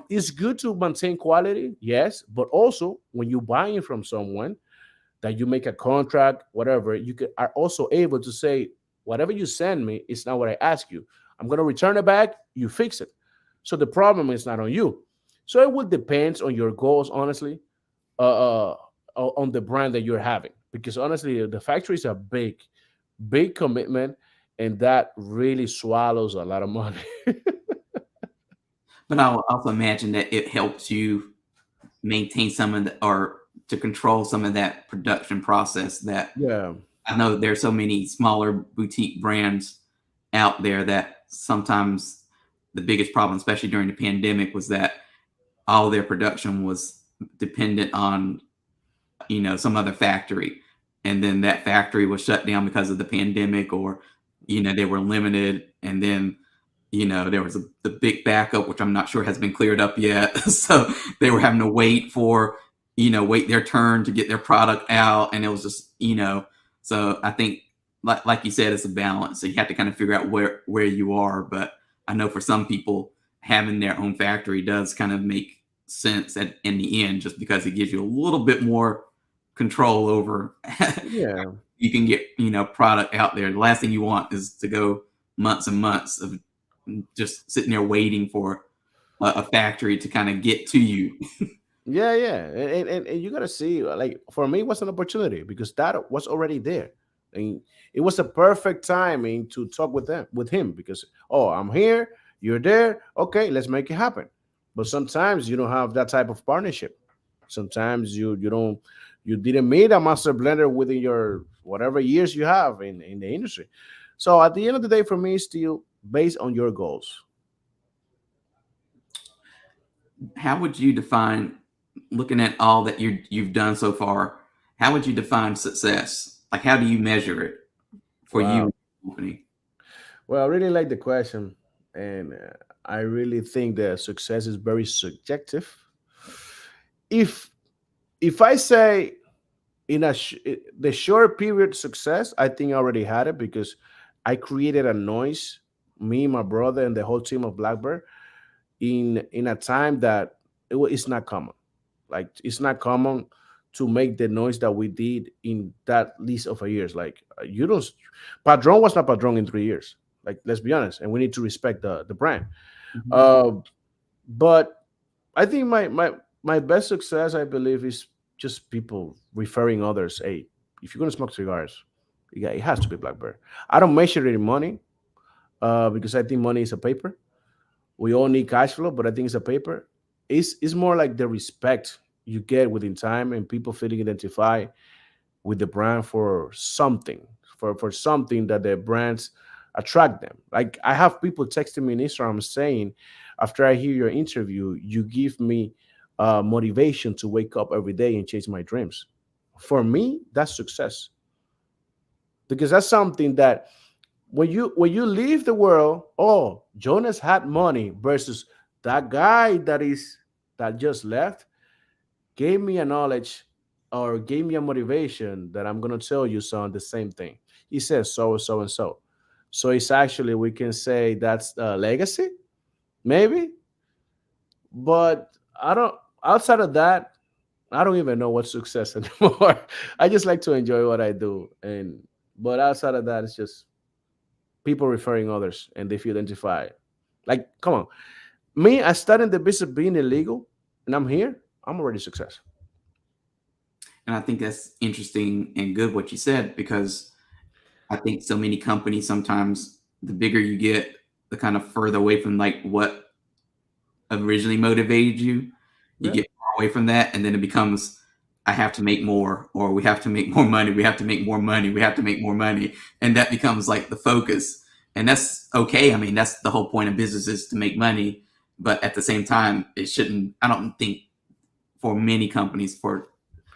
It's good to maintain quality, yes, but also when you're buying from someone that you make a contract, whatever, are also able to say, whatever you send me is not what I ask you. I'm going to return it back, you fix it. So the problem is not on you. So it would depend on your goals, honestly, on the brand that you're having. Because honestly, the factory is a big commitment, and that really swallows a lot of money. But I'll also imagine that it helps you maintain some of the, or to control some of that production process that Yeah, I know there's so many smaller boutique brands out there that sometimes the biggest problem, especially during the pandemic, was that all their production was dependent on, some other factory. And then that factory was shut down because of the pandemic, or, they were limited. And then, there was the big backup, which I'm not sure has been cleared up yet. So they were having to wait for, wait their turn to get their product out. And it was just, so I think, like you said, it's a balance. So you have to kind of figure out where you are. But I know for some people, having their own factory does kind of make sense in the end, just because it gives you a little bit more control over. yeah. You can get product out there. The last thing you want is to go months and months of just sitting there waiting for a factory to kind of get to you. Yeah. And you gotta see, like for me, it was an opportunity because that was already there. And it was a perfect timing to talk with him because oh, I'm here, you're there, okay, let's make it happen. But sometimes you don't have that type of partnership. Sometimes you didn't meet a master blender within your whatever years you have in the industry. So at the end of the day, for me, it's still based on your goals. How would you define, looking at all that you've done so far? How would you define success? Like, how do you measure it for you Wow. and your company? Well, I really like the question, and I really think that success is very subjective. If if I say in the short period success, I think I already had it because I created a noise, me, my brother, and the whole team of Blackbird in a time that it's not common. Like it's not common to make the noise that we did in that least of a years. Like you don't, Padron was not Padron in 3 years. Like let's be honest, and we need to respect the brand. Mhm. Uh, but I think my best success, I believe, is just people referring others. Hey, if you're gonna smoke cigars, it has to be Blackbird. I don't measure it in money because I think money is a paper. We all need cash flow, but I think it's a paper. It's more like the respect you get within time and people feeling identified with the brand for something, for something that the brands attract them. Like I have people texting me in Instagram saying, after I hear your interview, you give me motivation to wake up every day and chase my dreams. For me, that's success because that's something that when you leave the world, oh, Jonas had money versus that guy that just left gave me a knowledge or gave me a motivation that I'm gonna tell you, son, the same thing. He says so and so. So it's actually we can say that's a legacy, maybe, but I don't. Outside of that, I don't even know what success anymore. I just like to enjoy what I do, and but outside of that, it's just people referring others and they feel identified. Like, come on, me, I started the business being illegal, and I'm here. I'm already success. And I think that's interesting and good what you said, because I think so many companies sometimes, the bigger you get, the kind of further away from like what originally motivated you. You Yeah, get far away from that, and then it becomes, I have to make more, or we have to make more money, we have to make more money, we have to make more money, and that becomes like the focus. And that's okay. I mean, that's the whole point of business, is to make money, but at the same time, it shouldn't. I don't think for many companies, for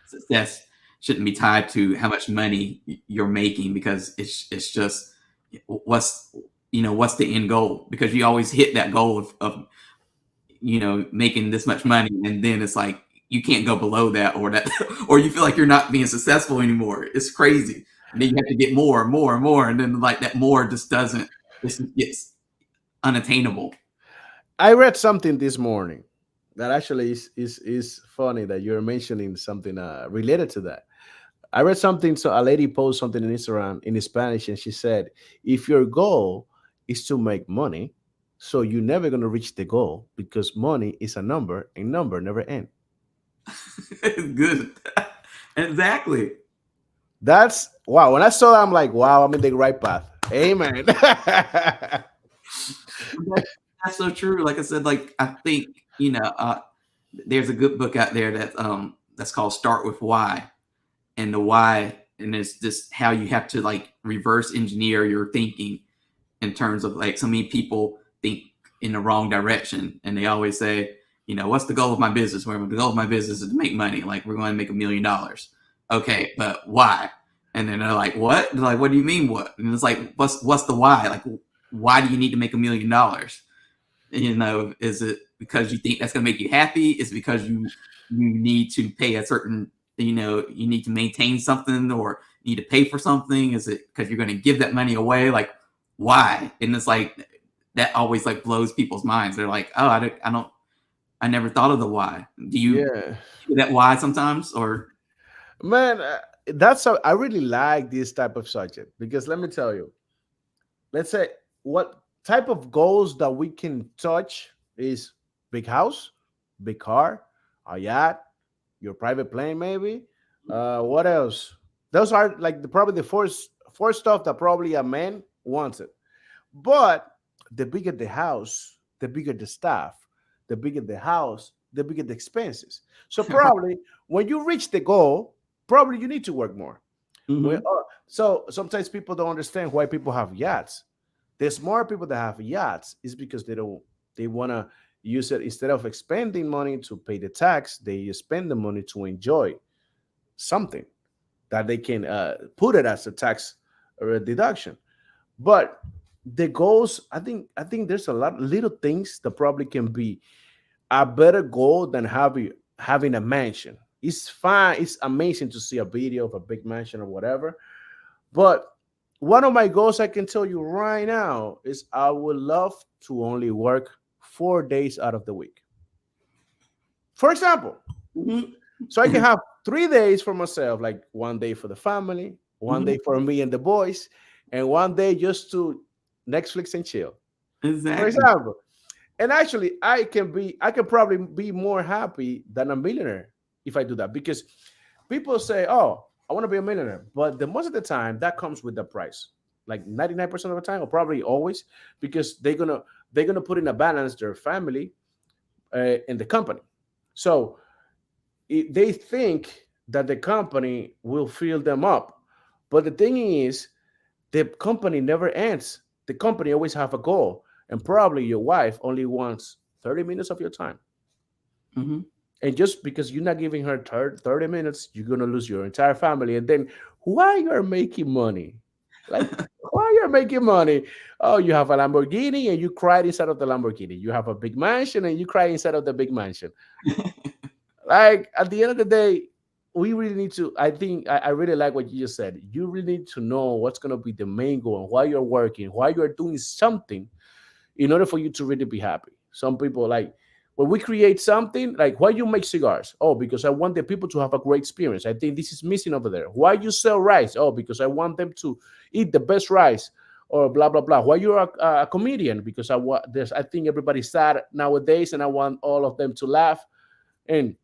success shouldn't be tied to how much money you're making, because it's just what's what's the end goal? Because you always hit that goal of making this much money, and then it's like you can't go below that, or that, or you feel like you're not being successful anymore. It's crazy. And then you have to get more and more and more, and then like that more just doesn't. It gets unattainable. I read something this morning that actually is funny that you're mentioning something related to that. I read something. So a lady posted something in Instagram in Spanish, and she said, "If your goal is to make money, so you're never gonna reach the goal because money is a number, and number never end." Good. Exactly. That's wow. When I saw that, I'm like, wow, I'm in the right path. Amen. That- That's so true. Like I said, like I think there's a good book out there that's called Start with Why, and the why, and it's just how you have to like reverse engineer your thinking in terms of like so many people think in the wrong direction, and they always say, what's the goal of my business? Well, the goal of my business is to make money. Like we're going to make $1 million. Okay, but why? And then they're like, what? They're like, what do you mean what? And it's like, what's the why? Like, why do you need to make $1 million? Is it because you think that's going to make you happy? Is it because you need to pay a certain, you need to maintain something, or you need to pay for something? Is it because you're going to give that money away? Like, why? And it's like that always like blows people's minds. They're like, oh, I never thought of the why. Do you Yeah, do that why sometimes, or man, that's how I really like this type of subject because let me tell you, let's say what type of goals that we can touch is big house, big car, a yacht, your private plane, maybe. What else? Those are like probably the four stuff that probably a man wants it. But the bigger the house, the bigger the staff, the bigger the house, the bigger the expenses. So probably when you reach the goal, probably you need to work more. Mhm. So sometimes people don't understand why people have yachts. There's more people that have yachts is because they want to use it instead of expending money to pay the tax. They spend the money to enjoy something that they can put it as a tax or a deduction. But the goals, I think there's a lot little things that probably can be a better goal than having a mansion. It's fine. It's amazing to see a video of a big mansion or whatever. But one of my goals I can tell you right now is I would love to only work 4 days out of the week. For example, Mhm. so I can have 3 days for myself, like one day for the family, one Mhm. day for me and the boys, and one day just to Netflix and chill. For Exactly. example, and actually, I can probably be more happy than a millionaire if I do that because people say, "Oh, I want to be a millionaire," but the most of the time that comes with the price, like 99% of the time, or probably always, because they're gonna put in a balance their family and the company. So they think that the company will fill them up, but the thing is, the company never ends. The company always have a goal, and probably your wife only wants 30 minutes of your time. Mhm. And just because you're not giving her 30 minutes, you're gonna lose your entire family. And then why you're making money? Like why you're making money? Oh, you have a Lamborghini and you cry inside of the Lamborghini. You have a big mansion and you cry inside of the big mansion. Like at the end of the day, we really need to. I think I really like what you just said. You really need to know what's gonna be the main goal and why you're working, why you're doing something in order for you to really be happy. Some people like when we create something, like why you make cigars? Oh, because I want the people to have a great experience. I think this is missing over there. Why you sell rice? Oh, because I want them to eat the best rice. Or blah blah blah. Why you're a comedian? Because I want this. I think everybody's sad nowadays, and I want all of them to laugh. And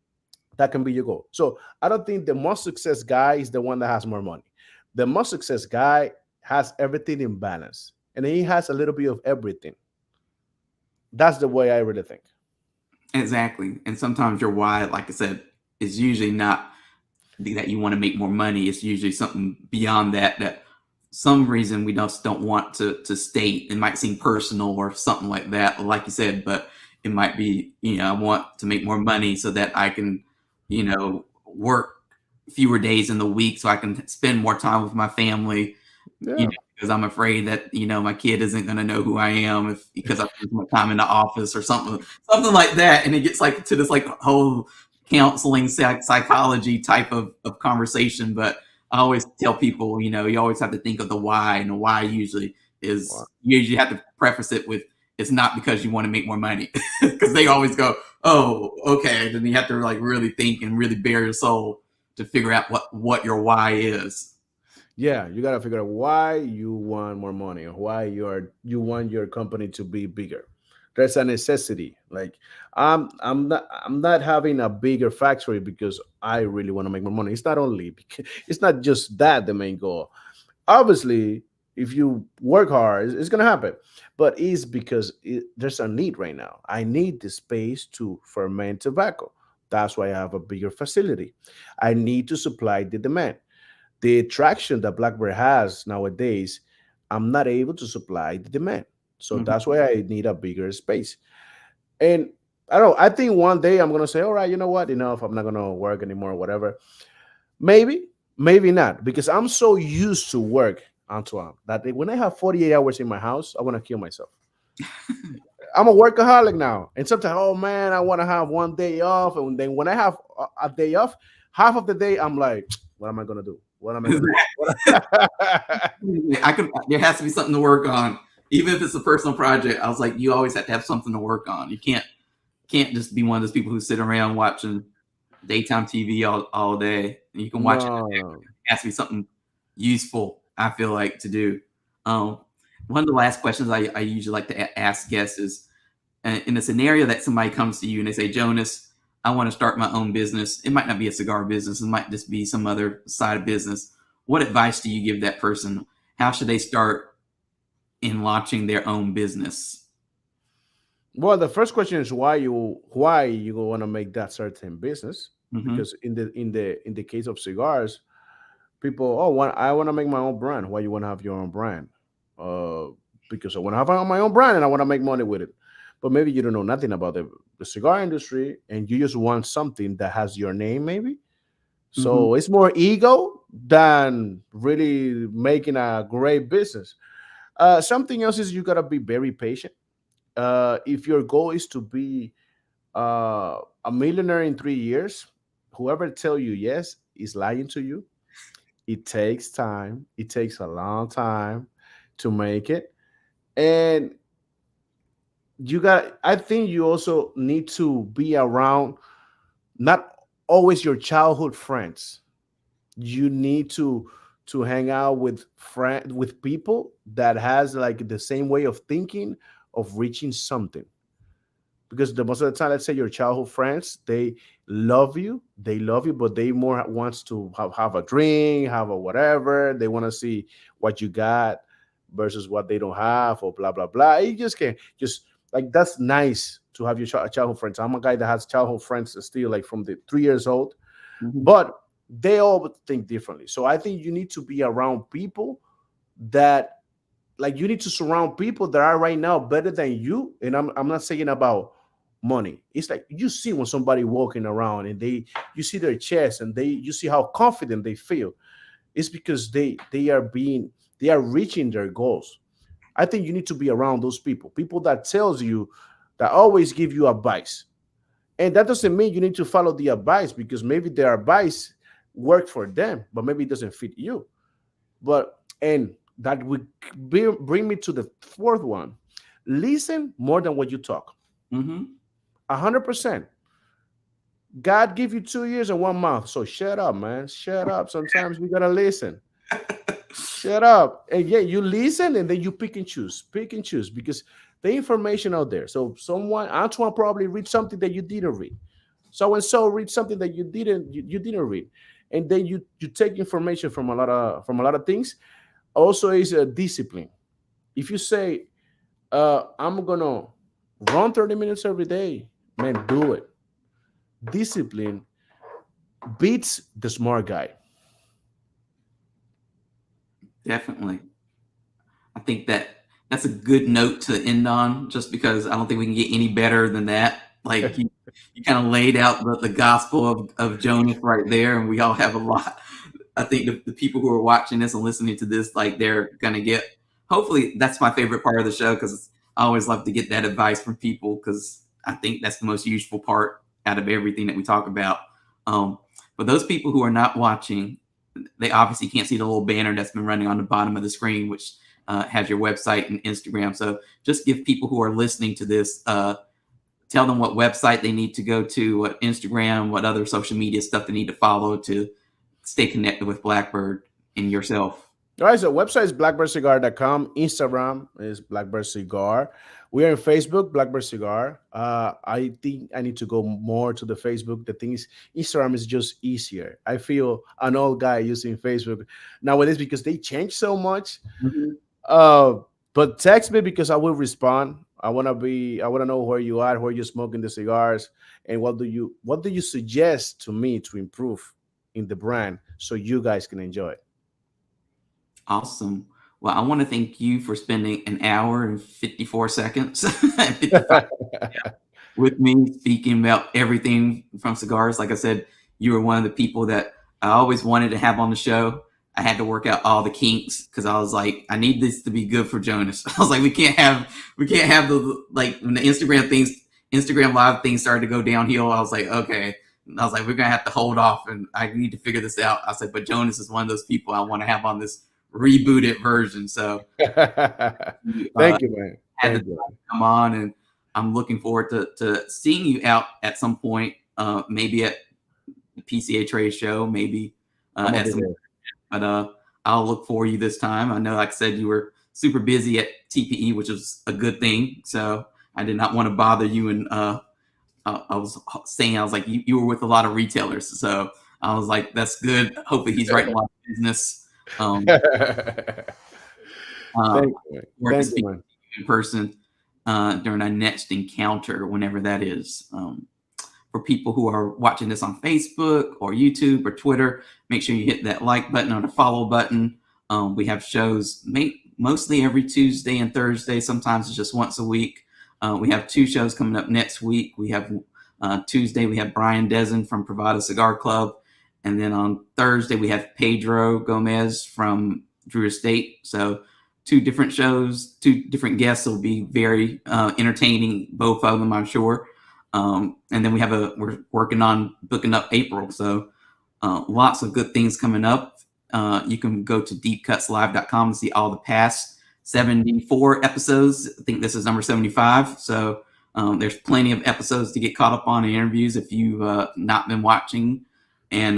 that can be your goal. So I don't think the most success guy is the one that has more money. The most success guy has everything in balance, and he has a little bit of everything. That's the way I really think. Exactly. And sometimes your why, like I said, is usually not that you want to make more money. It's usually something beyond that, that some reason we just don't want to state. It might seem personal or something like that, like you said, but it might be, I want to make more money so that I can, work fewer days in the week so I can spend more time with my family, Yeah. because I'm afraid that my kid isn't going to know who I am if because I spend my time in the office or something like that, and it gets like to this like whole counseling psychology type of conversation. But I always tell people, you always have to think of the why, and the why usually Wow. is you usually have to preface it with it's not because you want to make more money because they always go, oh, okay, then you have to like really think and really bare your soul to figure out what your why is. Yeah, you gotta figure out why you want more money or why you want your company to be bigger. There's a necessity. Like I'm not having a bigger factory because I really want to make more money. It's not only because, it's not just that the main goal. Obviously, if you work hard, it's gonna happen. But it's because there's a need right now. I need the space to ferment tobacco. That's why I have a bigger facility. I need to supply the demand. The traction that Blackbird has nowadays, I'm not able to supply the demand. So Mhm. that's why I need a bigger space. And I don't know, I think one day I'm gonna say, all right, you know what, enough, I'm not gonna work anymore, whatever. Maybe, maybe not, because I'm so used to work, Antoine, that when I have 48 hours in my house, I want to kill myself. I'm a workaholic now. And sometimes, oh man, I want to have one day off. And then when I have a day off, half of the day, I'm like, what am I going to do? What am I going to do? I could. There has to be something to work on, even if it's a personal project. I was like, you always have to have something to work on. You can't just be one of those people who sit around watching daytime TV all day. You can watch it. No, no. It has to be something useful. I feel like to do. Um, One of the last questions I usually like to ask guests is, in a scenario that somebody comes to you and they say, Jonas, I want to start my own business. It might not be a cigar business. It might just be some other side of business. What advice do you give that person? How should they start in launching their own business? Well, the first question is why you want to make that certain business? Hmm. Because in the case of cigars, people, I want to make my own brand. Why you want to have your own brand? Uh, because I want to have my own brand and I want to make money with it. But maybe you don't know nothing about the cigar industry and you just want something that has your name, maybe. Hmm. So it's more ego than really making a great business. Something else is you gotta be very patient. If your goal is to be a millionaire in 3 years, whoever tell you yes is lying to you. It takes time. It takes a long time to make it. And I think you also need to be around not always your childhood friends. You need to hang out with people that has like the same way of thinking of reaching something, because the most of the time, let's say your childhood friends, they love you, but they more wants to have a drink, have a whatever. They want to see what you got versus what they don't have, or blah blah blah. You just can't just like that's nice to have your childhood friends. I'm a guy that has childhood friends still, like from the 3 years old, Hmm. but they all think differently. So I think you need to be around people that, like, you need to surround people that are right now better than you. And I'm not saying about money. It's like you see when somebody walking around and you see their chest and you see how confident they feel. It's because they are reaching their goals. I think you need to be around those people that tells you, that always give you advice. And that doesn't mean you need to follow the advice, because maybe their advice work for them, but maybe it doesn't fit you. But and that would bring me to the fourth one. Listen more than what you talk. Hmm. 100%. God give you 2 years and 1 month. So shut up, man. Shut up. Sometimes we gotta listen. Shut up. And yeah, you listen and then you pick and choose. Pick and choose, because the information out there. So Antoine probably read something that you didn't read. So and so read something that you didn't read. And then you take information from a lot of things. Also is a discipline. If you say, I'm gonna run 30 minutes every day, man, do it. Discipline beats the smart guy. Definitely. I think that's a good note to end on, just because I don't think we can get any better than that. Like you kind of laid out the gospel of Jonas right there, and we all have a lot. I think the people who are watching this and listening to this, like they're gonna get. Hopefully, that's my favorite part of the show because I always love to get that advice from people because I think that's the most useful part out of everything that we talk about. Um, but those people who are not watching, they obviously can't see the little banner that's been running on the bottom of the screen, which has your website and Instagram. So just give people who are listening to this, tell them what website they need to go to, what Instagram, what other social media stuff they need to follow to stay connected with Blackbird and yourself. All right, so website is blackbirdcigar.com. Instagram is Blackbird Cigar. We are on Facebook, Blackbird Cigar. I think I need to go more to the Facebook. The thing is, Instagram is just easier. I feel an old guy using Facebook nowadays because they change so much. Mm-hmm. Uh, but text me because I will respond. I wanna know where you are, where you're smoking the cigars, and what do you suggest to me to improve in the brand so you guys can enjoy it. Awesome. Well, I want to thank you for spending an hour and 54 seconds, 55 with me speaking about everything from cigars. Like I said, you were one of the people that I always wanted to have on the show. I had to work out all the kinks because I was like, I need this to be good for Jonas. I was like, we can't have the like when the Instagram live things started to go downhill. I was like, okay. And I was like, we're gonna have to hold off, and I need to figure this out. I said, but Jonas is one of those people I want to have on this rebooted version. So Thank you, man. had Thank to you. come on, and I'm looking forward to seeing you out at some point, maybe at the PCA trade show, maybe I'm gonna at be some. there. But I'll look for you this time. I know, like I said, you were super busy at TPE, which is a good thing. So I did not want to bother you. And I was saying, I was like, you were with a lot of retailers. So I was like, that's good. Hopefully he's writing a lot of business. Thank you, man. Work to Thank you, speak man. in person during our next encounter, whenever that is. For people who are watching this on Facebook or YouTube or Twitter, make sure you hit that like button or the follow button. We have shows mostly every Tuesday and Thursday. Sometimes it's just once a week. We have 2 shows coming up next week. We have Tuesday, we have Brian Dezen from Privada Cigar Club. And then on Thursday, we have Pedro Gomez from Drew Estate. So 2 different shows, 2 different guests will be very entertaining, both of them, I'm sure. And then we're working on booking up April. So lots of good things coming up. You can go to deepcutslive.com and see all the past 74 episodes. I think this is number 75. So there's plenty of episodes to get caught up on and interviews if you've not been watching. And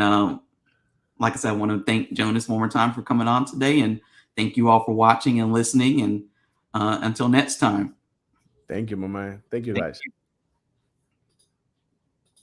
like I said, I want to thank Jonas one more time for coming on today. And thank you all for watching and listening. And until next time. Thank you, my man. Thank you, guys.